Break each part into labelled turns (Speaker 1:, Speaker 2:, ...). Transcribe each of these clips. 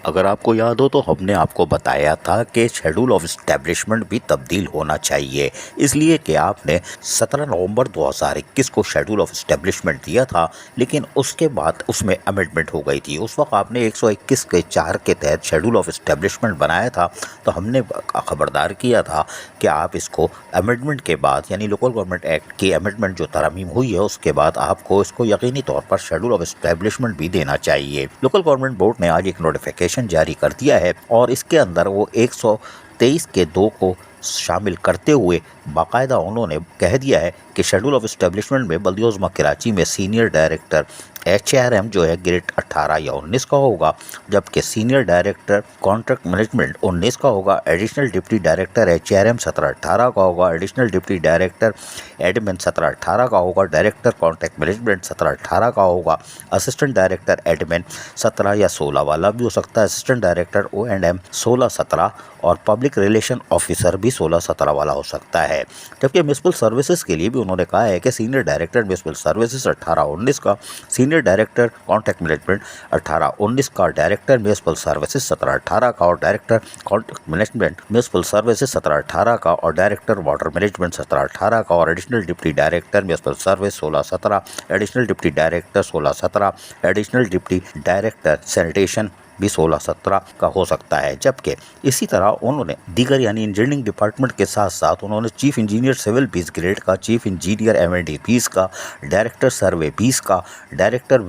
Speaker 1: अगर आपको याद हो तो हमने आपको बताया था कि शेड्यूल ऑफ इस्टेब्लिशमेंट भी तब्दील होना चाहिए, इसलिए कि आपने 17 नवंबर 2021 को शेड्यूल ऑफ इस्टेब्लिशमेंट दिया था, लेकिन उसके बाद उसमें अमेंडमेंट हो गई थी। उस वक्त आपने 121 के 4 के तहत शेड्यूल ऑफ इस्टेब्लिशमेंट बनाया था, तो हमने खबरदार किया था कि आप इसको अमेंडमेंट के बाद, यानी लोकल गवर्नमेंट एक्ट की अमेंडमेंट जो तरमीम हुई है उसके बाद आपको इसको यकीनी तौर पर शेड्यूल ऑफ इस्टेब्लिशमेंट भी देना चाहिए। लोकल गवर्नमेंट बोर्ड ने आज एक नोटिफिकेशन जारी कर दिया है और इसके अंदर वो 123 के 2 को शामिल करते हुए बाकायदा उन्होंने कह दिया है कि शेड्यूल ऑफ इस्टेब्लिशमेंट में बल्दियोज़मा कराची में सीनियर डायरेक्टर HRM जो है ग्रेड 18 या 19 का होगा, जबकि सीनियर डायरेक्टर कॉन्ट्रैक्ट मैनेजमेंट 19 का होगा, एडिशनल डिप्टी डायरेक्टर HRM 17-18 का होगा, एडिशनल डिप्टी डायरेक्टर एडमिन 17-18 का होगा, डायरेक्टर कॉन्ट्रैक्ट मैनेजमेंट 17-18 का होगा, असिस्टेंट डायरेक्टर एडमिन 17 या 16 वाला भी हो सकता है, असिस्टेंट डायरेक्टर O&M 16-17 और पब्लिक रिलेशन ऑफिसर भी 16-17 वाला हो सकता है। जबकि म्युनिसिपल सर्विसेज के लिए भी उन्होंने कहा है कि सीनियर डायरेक्टर म्युनिसिपल सर्विसेज 18-19 का, सीनियर डायरेक्टर कॉन्ट्रैक्ट मैनेजमेंट 18-19 का, डायरेक्टर म्युनिसिपल सर्विसेज 17-18 का और director contract management municipal services 17-18 का और डायरेक्टर वाटर मैनेजमेंट 17-18 का और additional deputy director municipal service 16-17, additional deputy director 16-17, additional deputy director sanitation भी 16-17 का हो सकता है। जबकि इसी तरह उन्होंने दीगर यानी इंजीनियरिंग डिपार्टमेंट के साथ साथ उन्होंने चीफ इंजीनियर सिविल 20 ग्रेड का, चीफ इंजीनियर M&E 20 का, डायरेक्टर सर्वे 20 का, डायरेक्टर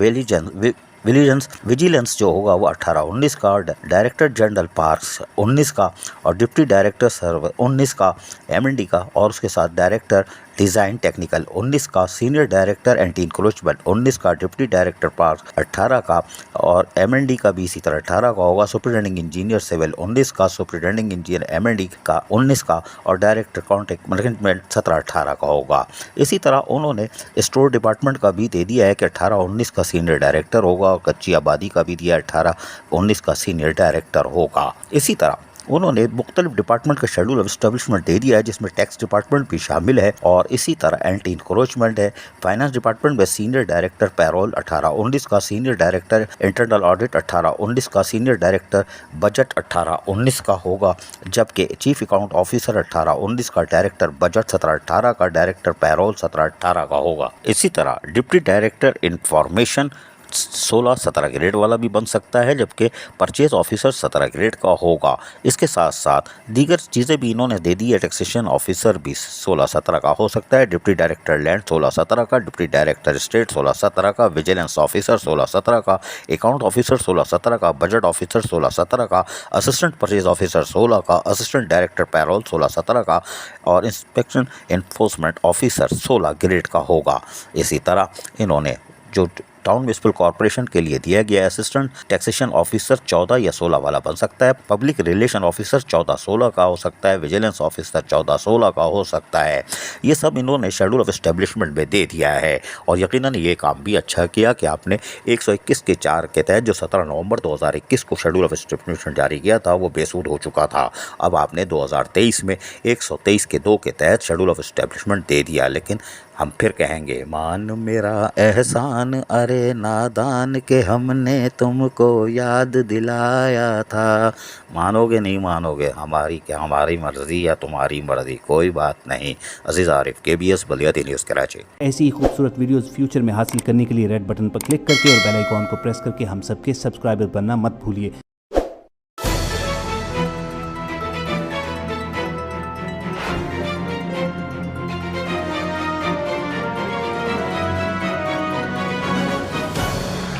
Speaker 1: विजिलेंस जो होगा वो 18-19 का, डायरेक्टर जनरल पार्क्स 19 का और डिप्टी डायरेक्टर सर्वे 19 का M&E का और उसके साथ डायरेक्टर डिज़ाइन टेक्निकल 19 का, सीनियर डायरेक्टर एंटी इंक्रोचमेंट 19 का, डिप्टी डायरेक्टर पार्क 18 का और M&E का भी इसी तरह 18 का होगा, सुपरिटेंडिंग इंजीनियर सिविल 19 का, सुपरिटेंडिंग इंजीनियर M&E का 19 का और डायरेक्टर कॉन्ट्रैक्ट मैनेजमेंट 17-18 का होगा। इसी तरह उन्होंने स्टोर डिपार्टमेंट का भी दे दिया है कि 18-19 का सीनियर डायरेक्टर होगा और कच्ची आबादी का भी दिया 18-19 का सीनियर डायरेक्टर होगा। इसी तरह उन्होंने मुख्तलिफ डिपार्टमेंट का शेड्यूल ऑफ इस्टेब्लिशमेंट दे दिया है, जिसमें टैक्स डिपार्टमेंट भी शामिल है और इसी तरह एंटी इंक्रोचमेंट है। फाइनेंस डिपार्टमेंट में सीनियर डायरेक्टर पैरोल 18-19 का, सीनियर डायरेक्टर इंटरनल ऑडिट 18-19 का, सीनियर डायरेक्टर बजट 18-19 का होगा, जबकि चीफ अकाउंट ऑफिसर 18-19 का, डायरेक्टर बजट 17-18 का, डायरेक्टर पैरोल 17-18 का होगा। इसी तरह डिप्टी डायरेक्टर इंफॉर्मेशन 16-17 ग्रेड वाला भी बन सकता है, जबकि परचेज ऑफिसर 17 ग्रेड का होगा। इसके साथ साथ दीगर चीज़ें भी इन्होंने दे दी है। टैक्सेशन ऑफिसर भी 16-17 का हो सकता है, डिप्टी डायरेक्टर लैंड 16-17 का, डिप्टी डायरेक्टर स्टेट 16-17 का, विजिलेंस ऑफिसर 16-17 का, अकाउंट ऑफिसर 16-17 का, बजट ऑफिसर 16-17 का, असिस्टेंट परचेज ऑफिसर 16 का, असिस्टेंट डायरेक्टर पैरोल 16-17 का और इंस्पेक्शन एनफोर्समेंट ऑफिसर 16 ग्रेड का होगा। इसी तरह इन्होंने जो टाउन म्युनिसिपल कॉर्पोरेशन के लिए दिया गया असिस्टेंट टैक्सेशन ऑफिसर 14 या 16 वाला बन सकता है, पब्लिक रिलेशन ऑफिसर 14-16 का हो सकता है, विजिलेंस ऑफिसर 14-16 का हो सकता है। ये सब इन्होंने शेड्यूल ऑफ इस्टेब्लिशमेंट में दे दिया है और यकीनन ये काम भी अच्छा किया कि आपने 121 के 4 के तहत जो 17 नवंबर 2021 को शेड्यूल ऑफ इस्टेब्लिशमेंट जारी किया था वो बेसूद हो चुका था। अब आपने 2023 में 123 के 2 के तहत शेड्यूल ऑफ इस्टेब्लिशमेंट दे दिया, लेकिन हम फिर कहेंगे मान मेरा एहसान अरे नादान के हमने तुमको याद दिलाया था। मानोगे नहीं मानोगे, हमारी क्या, हमारी मर्जी या तुम्हारी मर्जी, कोई बात नहीं। अजीज़ आरिफ, KBS बलियाती न्यूज़ कराची।
Speaker 2: ऐसी ही खूबसूरत वीडियोस फ्यूचर में हासिल करने के लिए रेड बटन पर क्लिक करके और बेल आइकॉन को प्रेस करके हम सबके सब्सक्राइबर बनना मत भूलिए।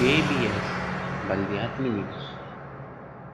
Speaker 3: KBS बलियाती न्यूज़।